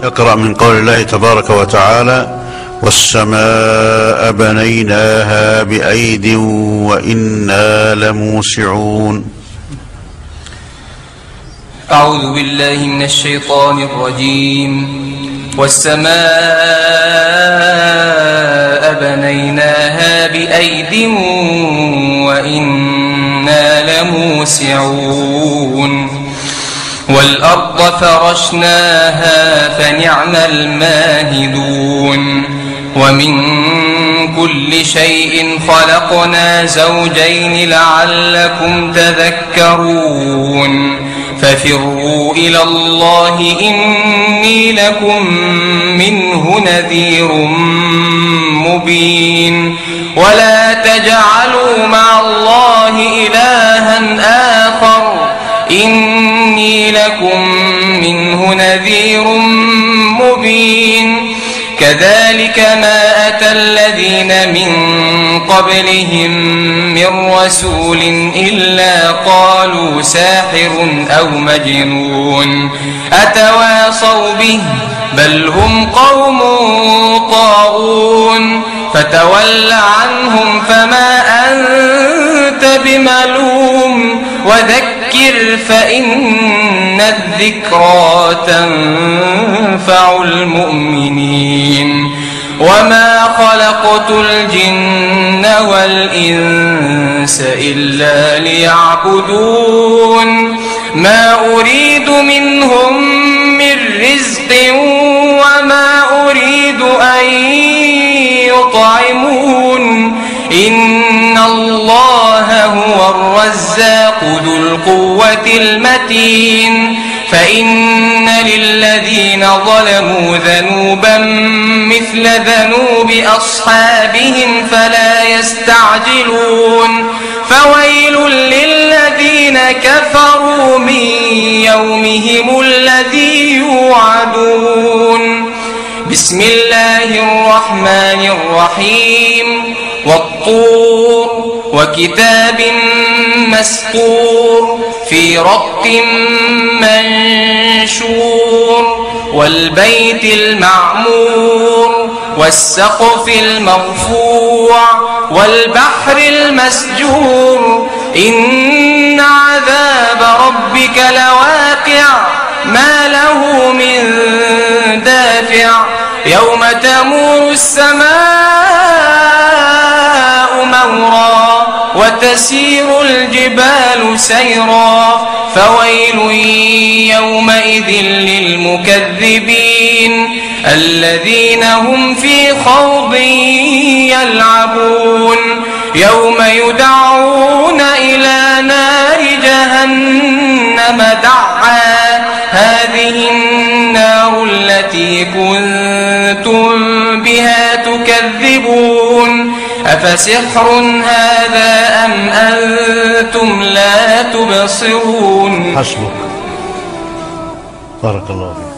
اقرأ من قول الله تبارك وتعالى: والسماء بنيناها بأيد وإنا لموسعون. أعوذ بالله من الشيطان الرجيم. والسماء بنيناها بأيد وإنا لموسعون. والأرض فرشناها فنعم الماهدون. ومن كل شيء خلقنا زوجين لعلكم تذكرون. ففروا إلى الله إني لكم منه نذير مبين. ولا تجعلوا مع الله إلها آخر إني لكم منه نذير مبين. كذلك ما أتى الذين من قبلهم من رسول إلا قالوا ساحر أو مجنون أتواصوا به بل هم قوم طاغون. فتول عنهم فما أنت بملوم وذكر فإن الذكرى تنفع المؤمنين. وما خلقت الجن والإنس إلا ليعبدون. ما أريد منهم من رزق وما أريد أن يطعمون. إن الله هو الرزاق ذو القوة المتين. فإن للذين ظلموا ذنوبا مثل ذنوب أصحابهم فلا يستعجلون. فويل للذين كفروا من يومهم الذي يوعدون. بسم الله الرحمن الرحيم. والطور وكتاب مسطور في رق منشور. والبيت المعمور والسقف المرفوع والبحر المسجور. إن عذاب ربك لواقع ما له من دافع. يوم تمور السماء مورا وتسير الجبال سيرا. فويل يومئذ للمكذبين الذين هم في خوض يلعبون. يوم يدعون إلى نار جهنم دعا. هذه النار التي كنتم بها تكذبون. أفسحر هذا أم أنتم لا تبصرون. حسبك. بارك الله فيك.